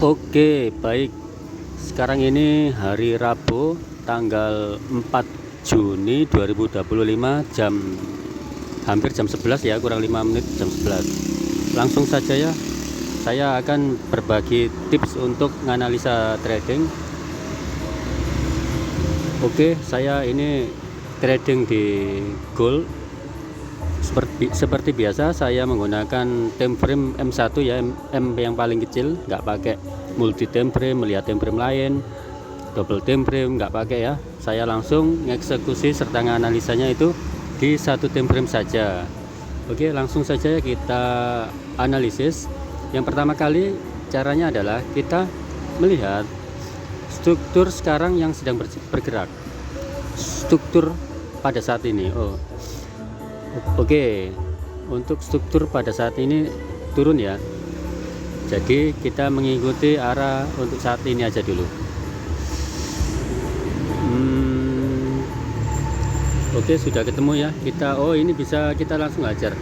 Oke, baik. Sekarang ini hari Rabu, tanggal 4 Juni 2025, hampir jam 11 ya, kurang 5 menit jam 11. Langsung saja ya, saya akan berbagi tips untuk menganalisa trading. Oke, saya ini trading di gold. Seperti biasa, saya menggunakan time frame M1 ya, M yang paling kecil, nggak pakai multi time frame, melihat time frame lain, double time frame nggak pakai ya. Saya langsung mengeksekusi serta analisanya itu di satu time frame saja. Oke, langsung saja kita analisis. Yang pertama kali caranya adalah kita melihat struktur sekarang yang sedang bergerak, struktur pada saat ini. Oke, untuk struktur pada saat ini turun ya. Jadi kita mengikuti arah untuk saat ini aja dulu. Oke, sudah ketemu ya. Ini bisa kita langsung ajar.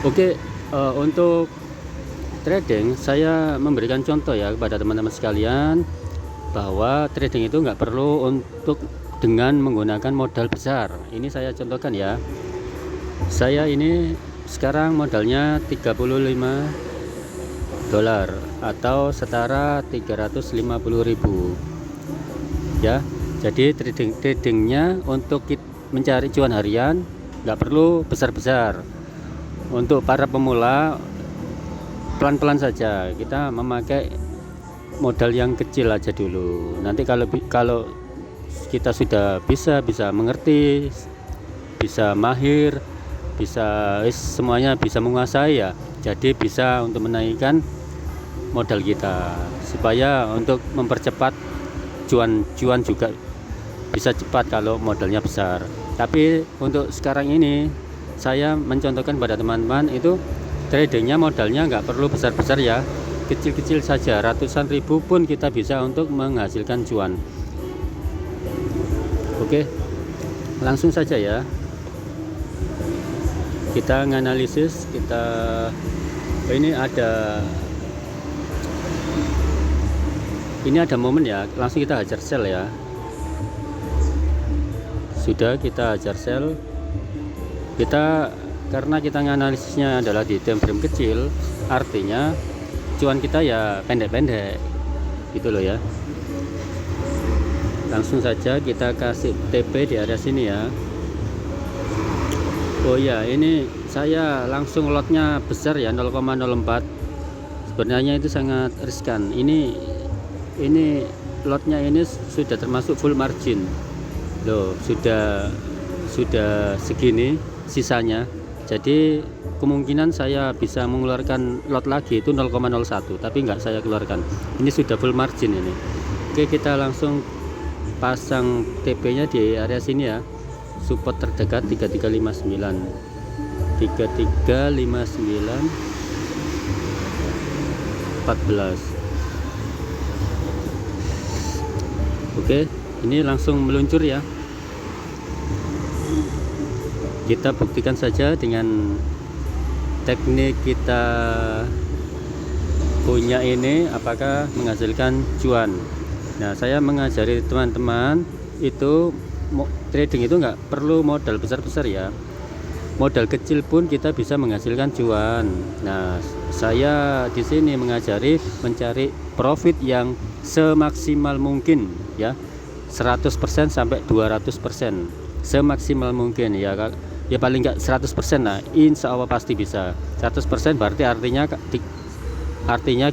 Oke, untuk trading saya memberikan contoh ya kepada teman-teman sekalian bahwa trading itu nggak perlu untuk dengan menggunakan modal besar. Ini saya contohkan ya. Saya ini sekarang modalnya $35 atau setara 350.000 ya. Jadi tradingnya untuk mencari cuan harian nggak perlu besar-besar. Untuk para pemula pelan-pelan saja, kita memakai modal yang kecil aja dulu. Nanti kalau kita sudah bisa mengerti, bisa mahir, semuanya bisa menguasai ya, jadi bisa untuk menaikkan modal kita supaya untuk mempercepat cuan juga bisa cepat kalau modalnya besar. Tapi untuk sekarang ini saya mencontohkan pada teman-teman itu tradingnya modalnya nggak perlu besar-besar ya, kecil-kecil saja, ratusan ribu pun kita bisa untuk menghasilkan cuan. Oke, langsung saja ya kita menganalisis. Ini ada momen ya, langsung kita hajar sell ya. Sudah kita hajar sell, karena kita menganalisisnya adalah di time frame kecil, artinya cuan kita ya pendek-pendek gitu loh ya. Langsung saja kita kasih TP di area sini ya. Oh ya, ini saya langsung lotnya besar ya, 0,04. Sebenarnya itu sangat riskan. Ini lotnya ini sudah termasuk full margin loh, sudah segini sisanya. Jadi kemungkinan saya bisa mengeluarkan lot lagi itu 0,01, tapi nggak saya keluarkan. Ini sudah full margin ini. Oke, kita langsung pasang TP nya di area sini ya. Support terdekat 3359 14. Oke, ini langsung meluncur ya. Kita buktikan saja dengan teknik kita punya ini apakah menghasilkan cuan. Nah, saya mengajari teman-teman itu trading itu nggak perlu modal besar-besar ya, modal kecil pun kita bisa menghasilkan cuan. Nah, saya di sini mengajari mencari profit yang semaksimal mungkin ya, 100% sampai 200%, semaksimal mungkin ya paling nggak 100% lah, insya Allah pasti bisa. 100% berarti artinya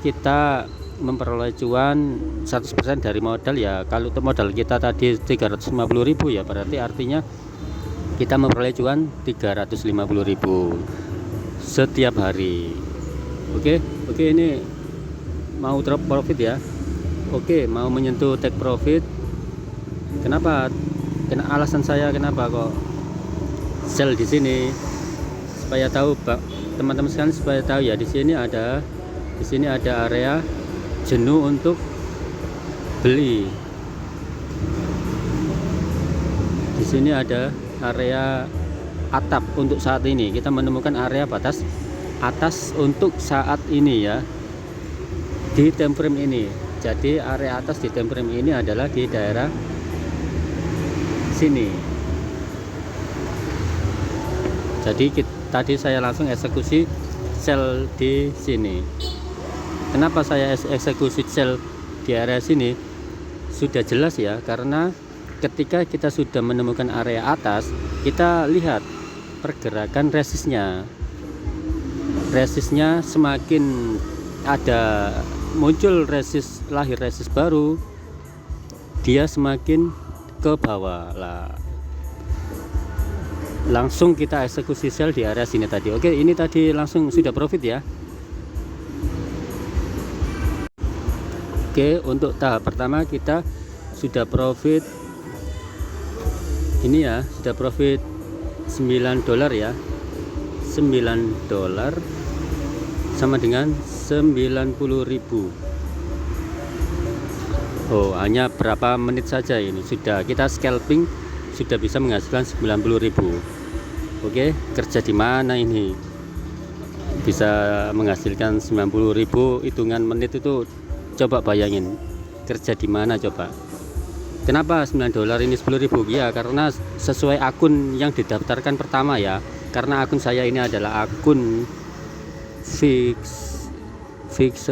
kita memperoleh cuan 100% dari modal ya. Kalau modal kita tadi 350.000 ya, berarti artinya kita memperoleh cuan 350.000 setiap hari. Oke, ini mau drop profit ya. Oke, mau menyentuh take profit. Kenapa? Alasan saya kenapa kok sell di sini, supaya tahu teman-teman sekalian, supaya tahu ya, di sini ada area jenuh untuk beli. Di sini ada area atap untuk saat ini. Kita menemukan area batas atas untuk saat ini ya. di time frame ini. Jadi area atas di time frame ini adalah di daerah sini. Jadi tadi saya langsung eksekusi sel di sini. Kenapa saya eksekusi sel di area sini? Sudah jelas ya, karena ketika kita sudah menemukan area atas, kita lihat pergerakan resistnya. Resistnya semakin ada muncul lahir resist baru, dia semakin ke bawah lah. Langsung kita eksekusi sel di area sini tadi. Oke, ini tadi langsung sudah profit ya. Oke, untuk tahap pertama kita sudah profit ini ya, sudah profit $9 ya. $9 sama dengan 90.000. Oh, hanya berapa menit saja ini sudah kita scalping, sudah bisa menghasilkan 90.000. Oke, kerja di mana ini bisa menghasilkan 90.000 hitungan menit itu? Coba bayangin kerja di mana coba. Kenapa $9 ini 10.000? Ya karena sesuai akun yang didaftarkan pertama ya, karena akun saya ini adalah akun fix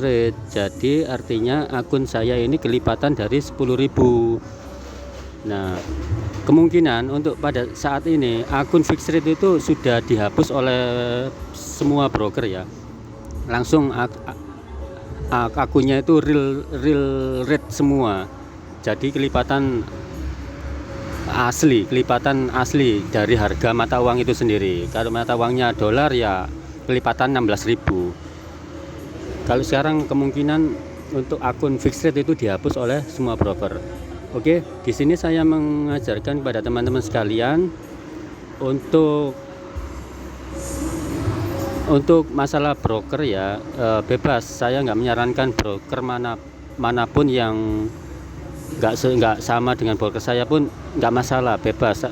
rate, jadi artinya akun saya ini kelipatan dari 10.000. Nah, kemungkinan untuk pada saat ini akun fix rate itu sudah dihapus oleh semua broker ya. Langsung akunnya itu real rate semua. Jadi kelipatan asli dari harga mata uang itu sendiri. Kalau mata uangnya dolar ya kelipatan 16.000. Kalau sekarang kemungkinan untuk akun fixed rate itu dihapus oleh semua broker. Oke, di sini saya mengajarkan kepada teman-teman sekalian untuk masalah broker ya, bebas. Saya nggak menyarankan broker manapun yang nggak sama dengan broker saya pun nggak masalah, bebas.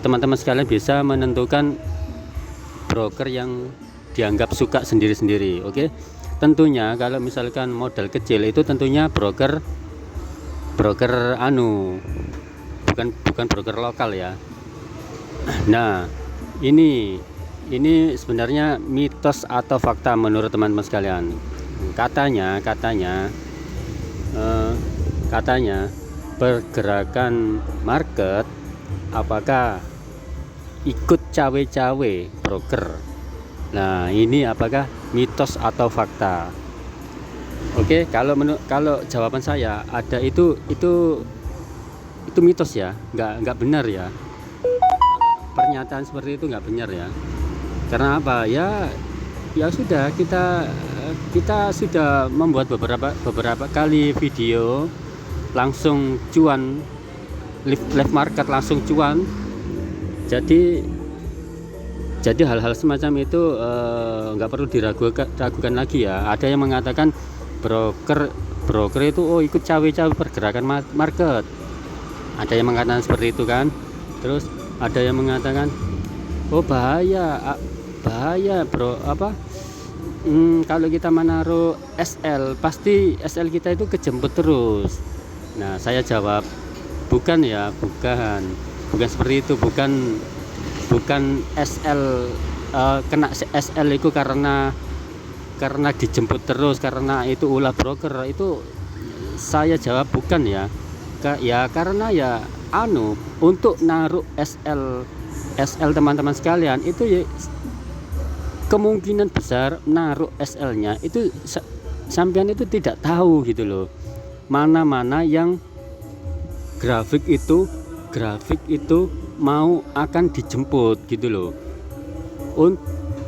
Teman-teman sekalian bisa menentukan broker yang dianggap suka sendiri-sendiri. Oke, tentunya kalau misalkan modal kecil itu tentunya broker bukan broker lokal ya. Nah, ini sebenarnya mitos atau fakta menurut teman-teman sekalian. Katanya pergerakan market apakah ikut cawe-cawe broker. Nah, ini apakah mitos atau fakta? Oke, kalau jawaban saya ada itu mitos ya, nggak benar ya. Pernyataan seperti itu nggak benar ya. Karena apa? Ya sudah kita sudah membuat beberapa kali video langsung cuan, live market langsung cuan. Jadi hal-hal semacam itu nggak perlu diragukan lagi ya. Ada yang mengatakan broker itu ikut cawe-cawe pergerakan market. Ada yang mengatakan seperti itu kan. Terus ada yang mengatakan bahaya bro, kalau kita menaruh SL pasti SL kita itu kejemput terus. Nah, saya jawab bukan seperti itu, bukan SL kena SL itu karena dijemput terus, karena itu ulah broker. Itu saya jawab bukan ya. Karena ya untuk naruh SL teman-teman sekalian itu ya kemungkinan besar naruh SL-nya itu sampean itu tidak tahu gitu loh. Mana yang grafik itu mau akan dijemput gitu loh.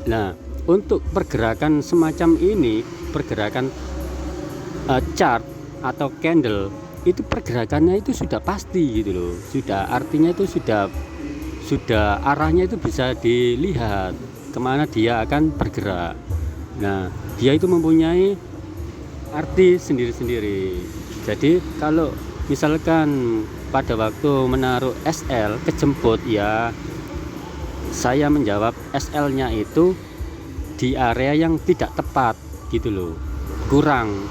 Nah, untuk pergerakan semacam ini, pergerakan chart atau candle itu pergerakannya itu sudah pasti gitu loh. Artinya itu sudah arahnya itu bisa dilihat kemana dia akan bergerak. Nah, dia itu mempunyai arti sendiri-sendiri. Jadi kalau misalkan pada waktu menaruh SL kejemput ya, saya menjawab SL-nya itu di area yang tidak tepat gitu loh. kurang.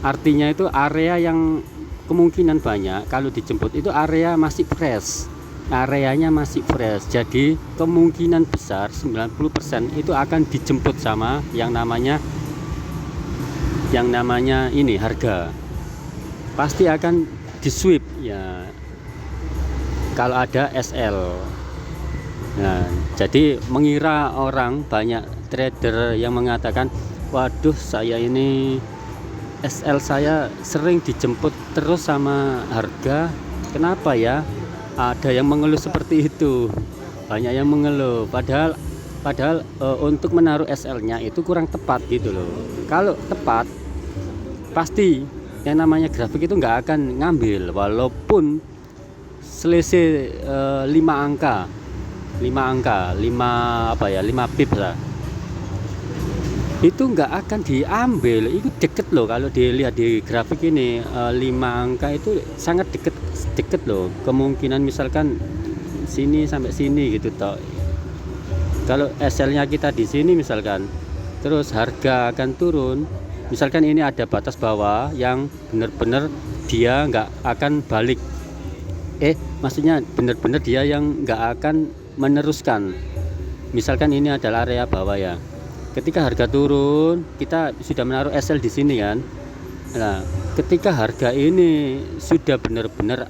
Artinya itu area yang kemungkinan banyak kalau dijemput itu area masih fresh, areanya masih fresh. Jadi kemungkinan besar 90% itu akan dijemput sama yang namanya ini harga. Pasti akan di sweep ya kalau ada SL. Nah, jadi mengira orang banyak trader yang mengatakan, waduh saya ini SL saya sering dijemput terus sama harga, kenapa ya? Ada yang mengeluh seperti itu, banyak yang mengeluh. Padahal untuk menaruh SL-nya itu kurang tepat gitu loh. Kalau tepat, pasti yang namanya grafik itu nggak akan ngambil, walaupun selisih 5 angka, 5 pip lah. Itu nggak akan diambil, itu deket loh. Kalau dilihat di grafik ini 5 angka itu sangat deket loh. Kemungkinan misalkan sini sampai sini gitu toh. Kalau SL-nya kita di sini misalkan, terus harga akan turun. Misalkan ini ada batas bawah yang benar-benar dia nggak akan balik. Maksudnya benar-benar dia yang nggak akan meneruskan. Misalkan ini adalah area bawah ya. Ketika harga turun, kita sudah menaruh SL di sini kan. Nah, ketika harga ini sudah benar-benar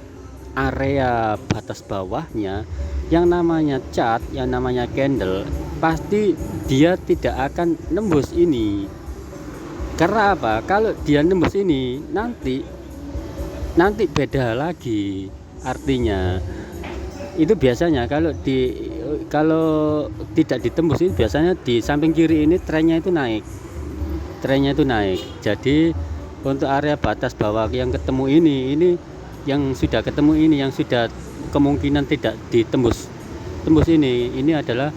area batas bawahnya, yang namanya chart, yang namanya candle, pasti dia tidak akan nembus ini. Karena apa? Kalau dia nembus ini, nanti beda lagi. Artinya itu biasanya kalau tidak ditembus ini, biasanya di samping kiri ini trennya itu naik. Jadi untuk area batas bawah yang ketemu ini yang sudah ketemu ini, yang sudah kemungkinan tidak ditembus ini adalah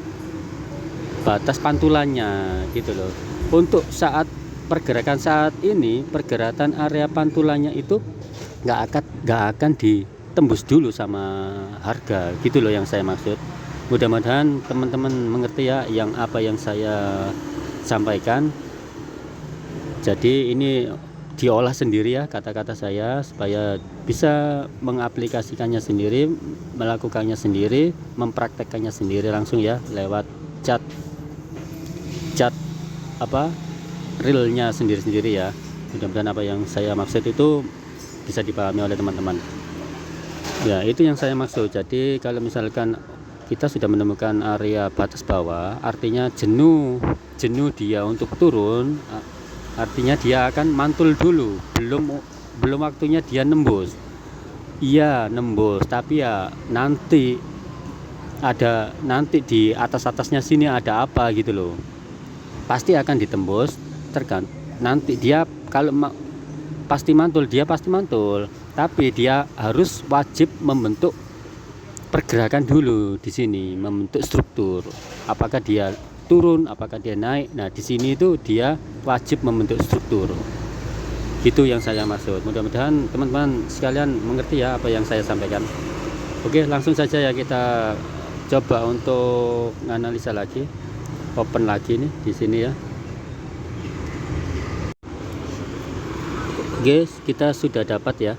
batas pantulannya gitu loh. Untuk saat pergerakan saat ini, pergerakan area pantulannya itu nggak akan ditembus dulu sama harga gitu loh yang saya maksud. Mudah-mudahan teman-teman mengerti ya apa yang saya sampaikan. Jadi ini diolah sendiri ya kata-kata saya, supaya bisa mengaplikasikannya sendiri, melakukannya sendiri, mempraktekkannya sendiri langsung ya lewat chat realnya sendiri-sendiri ya. Mudah-mudahan apa yang saya maksud itu bisa dipahami oleh teman-teman ya. Itu yang saya maksud. Jadi kalau misalkan kita sudah menemukan area batas bawah, artinya jenuh dia untuk turun, artinya dia akan mantul dulu, belum waktunya dia nembus. Iya nembus, tapi ya nanti di atasnya sini ada apa gitu loh, pasti akan ditembus. Nanti dia kalau pasti mantul, tapi dia harus wajib membentuk pergerakan dulu di sini, membentuk struktur. Apakah dia turun, apakah dia naik? Nah, di sini itu dia wajib membentuk struktur. Itu yang saya maksud. Mudah-mudahan teman-teman sekalian mengerti ya apa yang saya sampaikan. Oke, langsung saja ya kita coba untuk analisa lagi, open lagi nih di sini ya. Guys, kita sudah dapat ya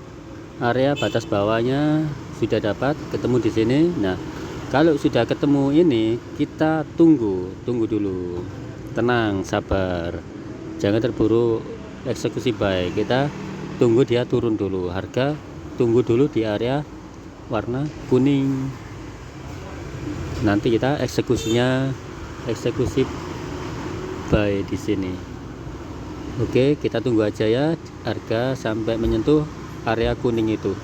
area batas bawahnya, sudah dapat ketemu di sini. Nah, kalau sudah ketemu ini, kita tunggu dulu, tenang, sabar, jangan terburu eksekusi buy. Kita tunggu dia turun dulu, harga tunggu dulu di area warna kuning, nanti kita eksekusi buy di sini. Oke, kita tunggu aja ya harga sampai menyentuh area kuning itu.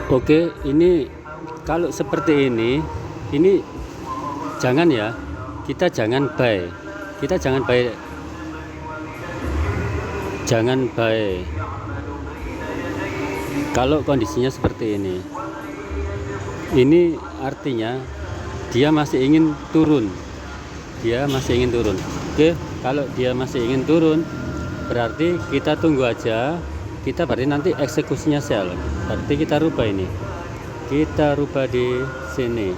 Oke, ini kalau seperti ini jangan ya, kita jangan buy kalau kondisinya seperti ini artinya dia masih ingin turun. Oke, kalau dia masih ingin turun, berarti kita tunggu aja. Kita berarti nanti eksekusinya sell, berarti kita rubah di sini.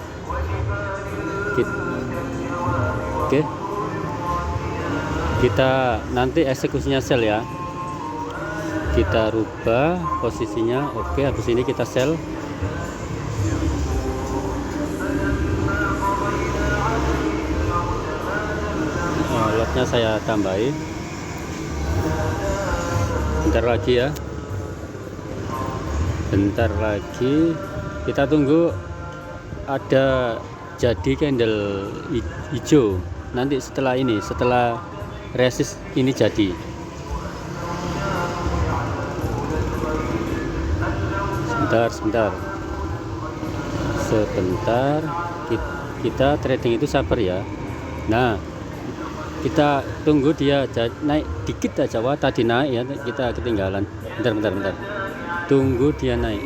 Oke, Kita nanti eksekusinya sel ya, kita rubah posisinya. Oke, habis ini kita sel. Lotnya saya tambahin bentar lagi ya, bentar lagi kita tunggu ada jadi candle hijau. Nanti setelah ini, setelah resist ini jadi, sebentar kita trading itu sabar ya. Nah, kita tunggu dia naik dikit aja. Wah, tadi naik ya, kita ketinggalan. Bentar, tunggu dia naik.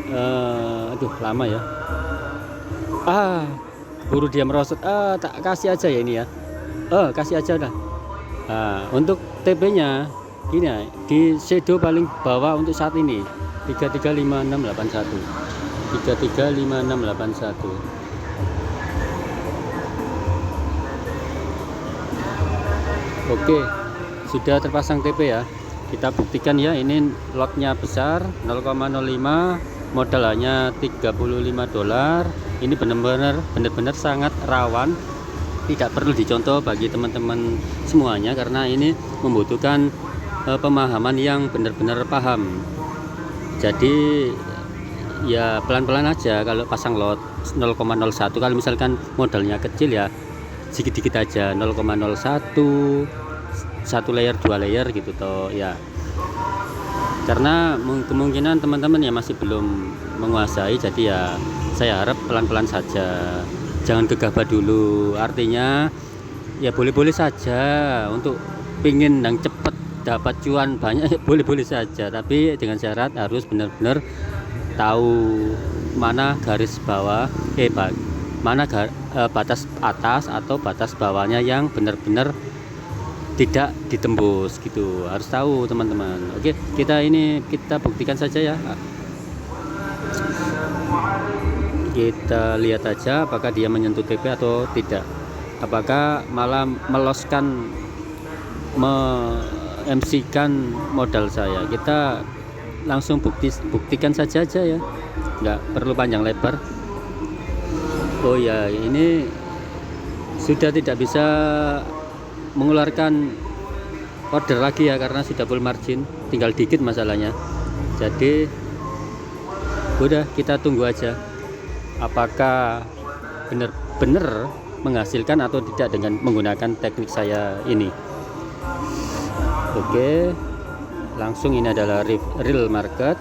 Aduh, lama ya. Buru dia merosot. Tak kasih aja ya ini ya. Kasih aja dah. Untuk TP nya gini ya, di shadow paling bawah untuk saat ini 335681. Oke, sudah terpasang TP ya. Kita buktikan ya, ini lotnya besar 0,05, modal hanya $35. Ini benar-benar sangat rawan, tidak perlu dicontoh bagi teman-teman semuanya, karena ini membutuhkan pemahaman yang benar-benar paham. Jadi ya pelan-pelan aja kalau pasang lot 0,01. Kalau misalkan modalnya kecil ya sedikit-sedikit aja, 0,01, 1 layer 2 layer gitu toh ya, karena kemungkinan teman-teman ya masih belum menguasai. Jadi ya saya harap pelan-pelan saja, jangan gegabah dulu. Artinya ya boleh-boleh saja untuk pingin yang cepet dapat cuan banyak, boleh-boleh saja, tapi dengan syarat harus benar-benar tahu mana garis bawah, mana batas atas atau batas bawahnya yang benar-benar tidak ditembus gitu, harus tahu teman-teman. Oke, kita buktikan saja ya. Kita lihat aja apakah dia menyentuh TP atau tidak, apakah malah meloskan MC-kan modal saya. Kita langsung buktikan saja ya, nggak perlu panjang lebar. Oh ya, ini sudah tidak bisa mengeluarkan order lagi ya, karena sudah full margin, tinggal dikit masalahnya. Jadi udah, kita tunggu aja apakah benar-benar menghasilkan atau tidak dengan menggunakan teknik saya ini. Oke, langsung ini adalah real market,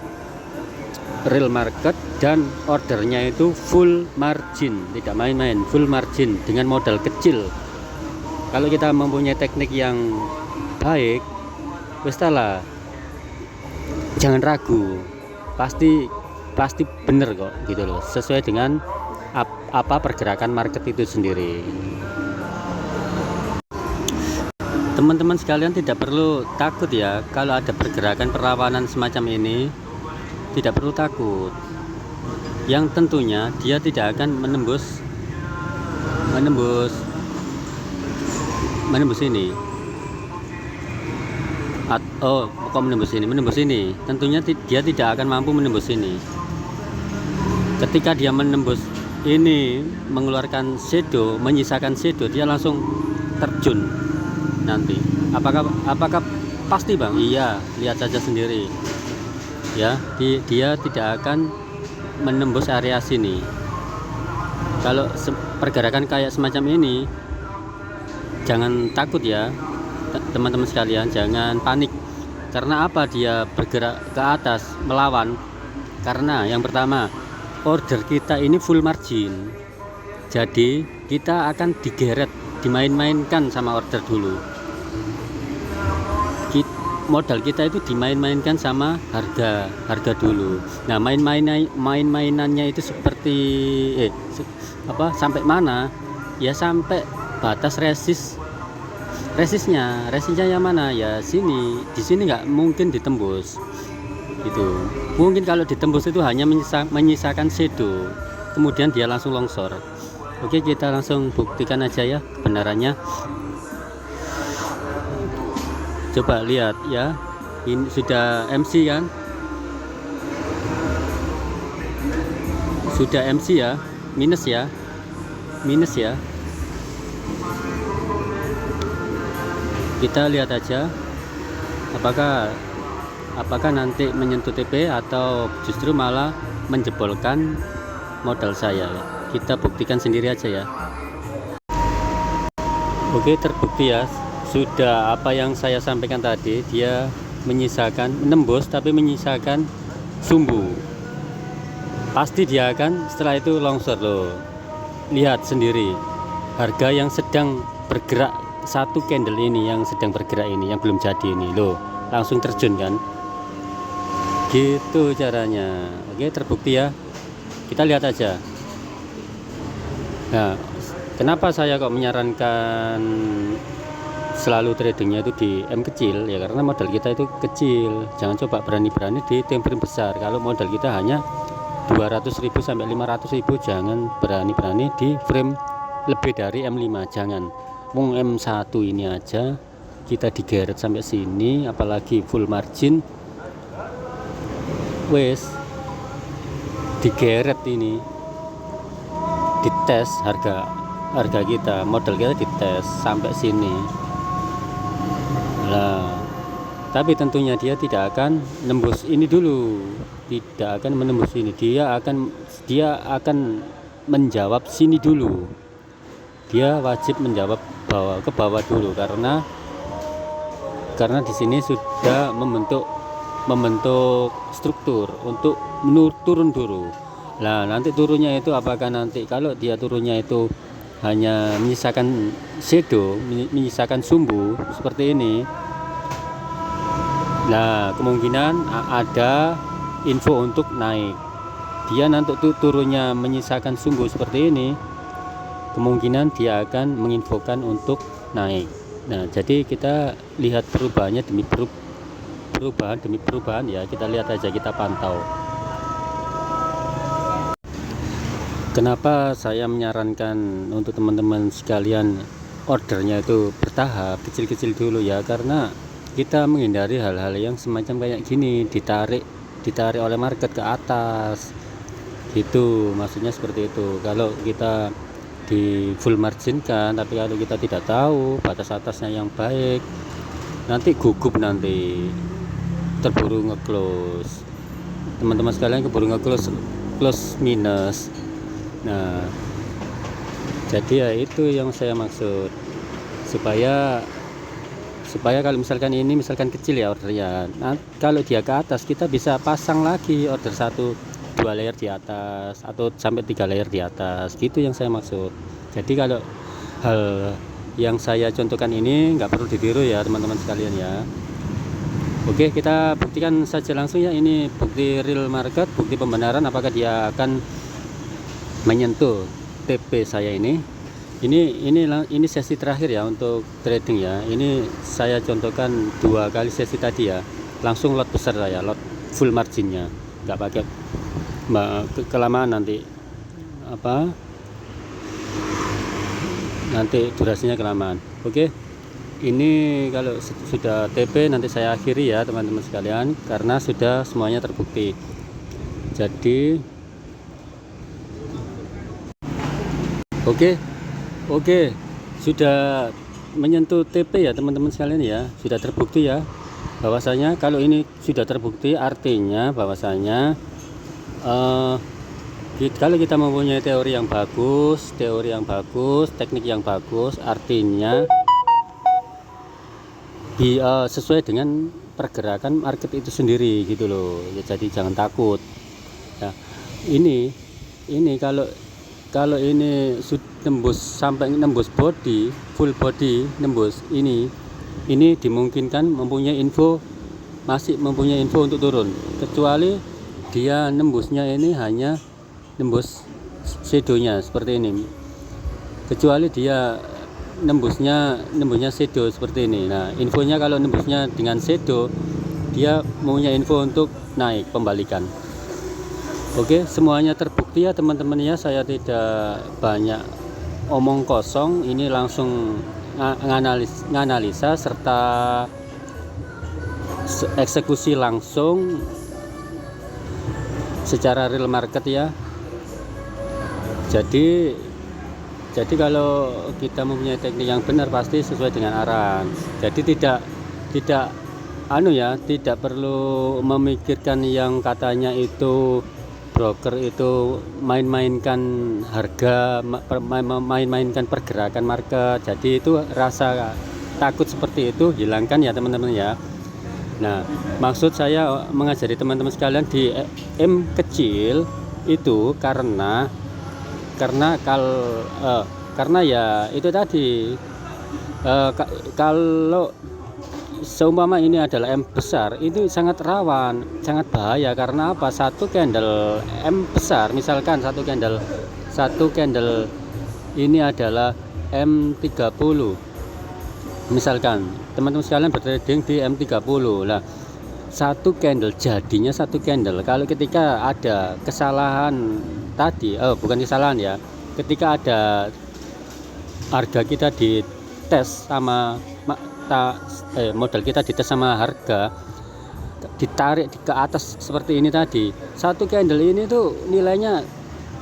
dan ordernya itu full margin, tidak main-main, full margin dengan modal kecil. Kalau kita mempunyai teknik yang baik, lah, jangan ragu, pasti bener kok gitu loh, sesuai dengan apa pergerakan market itu sendiri. Teman-teman sekalian tidak perlu takut ya kalau ada pergerakan perlawanan semacam ini, tidak perlu takut. Yang tentunya dia tidak akan menembus ini. Menembus ini. Tentunya dia tidak akan mampu menembus ini. Ketika dia menembus ini, mengeluarkan shadow, menyisakan shadow, dia langsung terjun nanti. Apakah pasti bang? Iya, lihat saja sendiri ya, dia tidak akan menembus area sini. Kalau pergerakan kayak semacam ini, jangan takut ya teman-teman sekalian, jangan panik. Karena apa dia bergerak ke atas melawan? Karena yang pertama, order kita ini full margin, jadi kita akan digeret, dimain-mainkan sama order dulu. Modal kita itu dimain-mainkan sama harga dulu. Nah, main-mainannya itu seperti sampai mana? Ya sampai batas resistnya yang mana? Ya sini. Di sini nggak mungkin ditembus. Gitu. Mungkin kalau ditembus itu hanya menyisakan shadow, kemudian dia langsung longsor. Oke, kita langsung buktikan aja ya kebenarannya. Coba lihat ya, ini sudah MC kan, sudah MC ya, minus ya, minus ya. Kita lihat aja apakah nanti menyentuh TP atau justru malah menjebolkan modal saya ya. Kita buktikan sendiri aja ya. Oke, terbukti ya, sudah apa yang saya sampaikan tadi, dia menyisakan menembus tapi menyisakan sumbu. Pasti dia akan setelah itu longsor loh. Lihat sendiri harga yang sedang bergerak, satu candle ini yang sedang bergerak ini, yang belum jadi ini loh, langsung terjun kan, gitu caranya. Oke, terbukti ya, kita lihat aja. Nah, kenapa saya kok menyarankan selalu tradingnya itu di M kecil ya, karena modal kita itu kecil. Jangan coba berani-berani di time frame besar. Kalau modal kita hanya 200.000 sampai 500.000, jangan berani-berani di frame lebih dari M5, jangan. Mung M1 ini aja kita digeret sampai sini, apalagi full margin, wes digeret ini, dites harga kita, modal kita dites sampai sini. Nah, tapi tentunya dia tidak akan nembus ini dulu, tidak akan menembus ini, dia akan menjawab sini dulu. Dia wajib menjawab ke bawah dulu, karena di sini sudah membentuk struktur untuk turun dulu. Nah, nanti turunnya itu apakah nanti kalau dia turunnya itu hanya menyisakan shadow, menyisakan sumbu seperti ini. Nah, kemungkinan ada info untuk naik. Dia nanti turunnya menyisakan sumbu seperti ini, kemungkinan dia akan menginfokan untuk naik. Nah, jadi kita lihat perubahannya demi perubahan ya, kita lihat aja, kita pantau. Kenapa saya menyarankan untuk teman-teman sekalian ordernya itu bertahap, kecil-kecil dulu ya, karena kita menghindari hal-hal yang semacam kayak gini, ditarik oleh market ke atas gitu, maksudnya seperti itu. Kalau kita di full margin kan, tapi kalau kita tidak tahu batas atasnya yang baik, nanti gugup, nanti terburu nge-close. Teman-teman sekalian keburu nge-close minus. Nah, jadi ya itu yang saya maksud, supaya kalau misalkan ini kecil ya ordernya, nah, kalau dia ke atas kita bisa pasang lagi order 1-2 layer di atas atau sampai 3 layer di atas, gitu yang saya maksud. Jadi kalau hal yang saya contohkan ini nggak perlu ditiru ya teman-teman sekalian ya. Oke, kita buktikan saja langsung ya, ini bukti real market, bukti pembenaran apakah dia akan menyentuh TP saya ini. Ini sesi terakhir ya untuk trading ya. Ini saya contohkan 2 kali sesi tadi ya, langsung lot besar saya, lot full marginnya, nggak pakai kelamaan nanti durasinya kelamaan. Oke, ini kalau sudah TP nanti saya akhiri ya teman-teman sekalian, karena sudah semuanya terbukti. Jadi Oke, sudah menyentuh TP ya teman-teman sekalian ya, sudah terbukti ya bahwasanya kalau ini sudah terbukti, artinya bahwasanya kalau kita mempunyai teori yang bagus, teknik yang bagus, artinya sesuai dengan pergerakan market itu sendiri gitu loh ya. Jadi jangan takut ya. Ini kalau ini sudah nembus sampai nembus body, full body nembus ini dimungkinkan masih mempunyai info untuk turun, kecuali dia nembusnya ini hanya nembus shadownya seperti ini, kecuali dia nembusnya shadow seperti ini. Nah, infonya kalau nembusnya dengan shadow, dia mempunyai info untuk naik, pembalikan. Oke, semuanya terbukti ya teman-teman ya, saya tidak banyak omong kosong, ini langsung nganalisa serta eksekusi langsung secara real market ya. Jadi kalau kita mempunyai teknik yang benar pasti sesuai dengan arahan. Jadi tidak tidak perlu memikirkan yang katanya itu broker itu main-mainkan harga, main-mainkan pergerakan market. Jadi itu rasa takut seperti itu hilangkan ya teman-teman ya. Nah, maksud saya mengajari teman-teman sekalian di M kecil itu karena ya itu tadi, kalau seumpama ini adalah M besar itu sangat rawan, sangat bahaya. Karena apa? Satu candle M besar, misalkan satu candle ini adalah M30, misalkan teman-teman sekalian bertrading di M30. Nah, jadinya satu candle kalau ketika ada kesalahan tadi, bukan kesalahan ya, ketika ada harga kita dites sama modal kita dites sama harga, ditarik ke atas seperti ini tadi, satu candle ini tuh nilainya,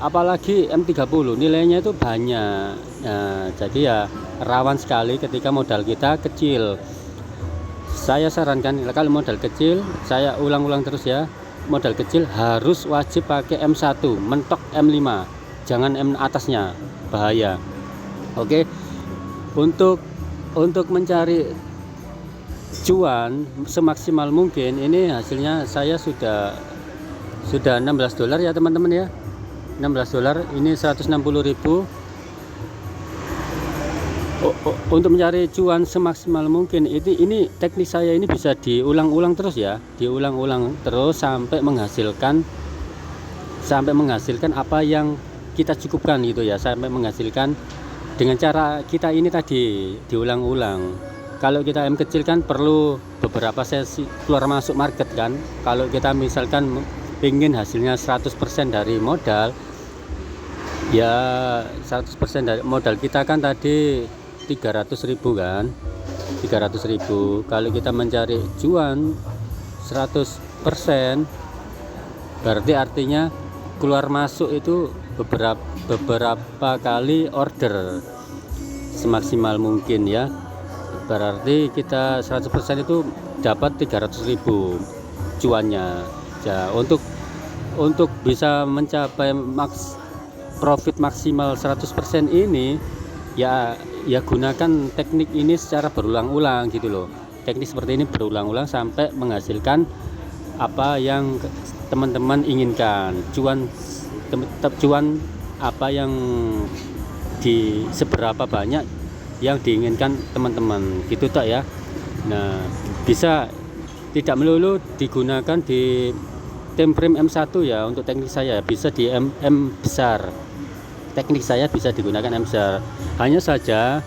apalagi M30 nilainya itu banyak. Nah, jadi ya rawan sekali ketika modal kita kecil. Saya sarankan kalau modal kecil, saya ulang-ulang terus ya, modal kecil harus wajib pakai M1, mentok M5, jangan M atasnya, bahaya. Oke. Untuk mencari cuan semaksimal mungkin, ini hasilnya saya sudah $16 ya teman-teman ya. $16, ini 160.000. Untuk mencari cuan semaksimal mungkin ini teknik saya ini bisa diulang-ulang terus ya, diulang-ulang terus sampai menghasilkan apa yang kita cukupkan gitu ya, sampai menghasilkan dengan cara kita ini tadi diulang-ulang. Kalau kita M kecil kan perlu beberapa sesi keluar masuk market kan. Kalau kita misalkan ingin hasilnya 100% dari modal, ya 100% dari modal kita kan tadi 300.000 kan, 300.000. Kalau kita mencari cuan 100%, berarti artinya keluar masuk itu beberapa kali order semaksimal mungkin ya. Berarti kita 100% itu dapat 300.000 cuannya ya. Untuk bisa mencapai profit maksimal 100% ini ya gunakan teknik ini secara berulang-ulang gitu loh. Teknik seperti ini berulang-ulang sampai menghasilkan apa yang teman-teman inginkan, cuan apa yang seberapa banyak yang diinginkan teman-teman gitu tak ya. Nah, bisa tidak melulu digunakan di time frame M1 ya. Untuk teknik saya bisa di M besar, teknik saya bisa digunakan M besar. Hanya saja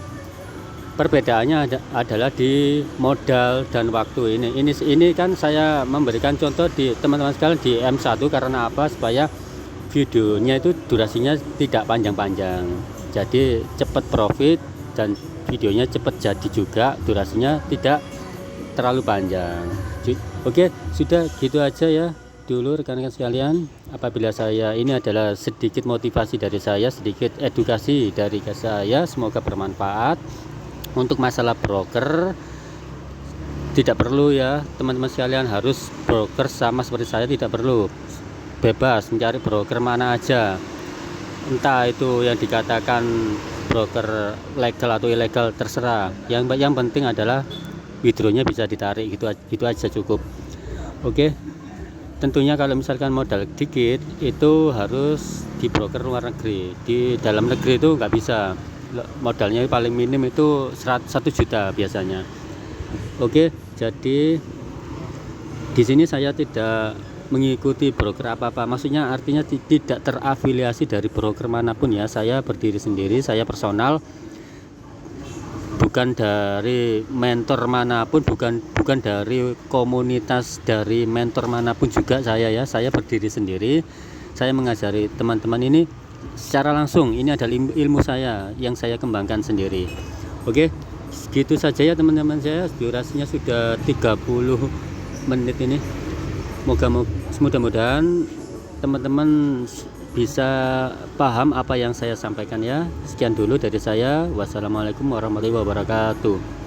perbedaannya adalah di modal dan waktu. Ini kan saya memberikan contoh di teman-teman sekalian di M1 karena apa? Supaya videonya itu durasinya tidak panjang-panjang, jadi cepat profit dan videonya cepat jadi juga, durasinya tidak terlalu panjang. Oke, sudah gitu aja ya dulu rekan-rekan sekalian. Apabila saya ini adalah sedikit motivasi dari saya, sedikit edukasi dari saya, semoga bermanfaat. Untuk masalah broker tidak perlu ya teman-teman sekalian harus broker sama seperti saya, tidak perlu. Bebas mencari broker mana aja, entah itu yang dikatakan broker legal atau ilegal, terserah. Yang penting adalah withdrawnya bisa ditarik, gitu aja cukup. Oke. Tentunya kalau misalkan modal dikit itu harus di broker luar negeri. Di dalam negeri itu nggak bisa, modalnya paling minim itu 1 juta biasanya. Oke, jadi di sini saya tidak mengikuti broker apa-apa, maksudnya artinya tidak terafiliasi dari broker manapun ya. Saya berdiri sendiri, saya personal, bukan dari mentor manapun, bukan dari komunitas dari mentor manapun juga saya ya. Saya berdiri sendiri, saya mengajari teman-teman ini secara langsung. Ini adalah ilmu saya yang saya kembangkan sendiri. Oke, segitu saja ya teman-teman saya. Durasinya sudah 30 menit ini. Mudah-mudahan teman-teman bisa paham apa yang saya sampaikan ya. Sekian dulu dari saya. Wassalamualaikum warahmatullahi wabarakatuh.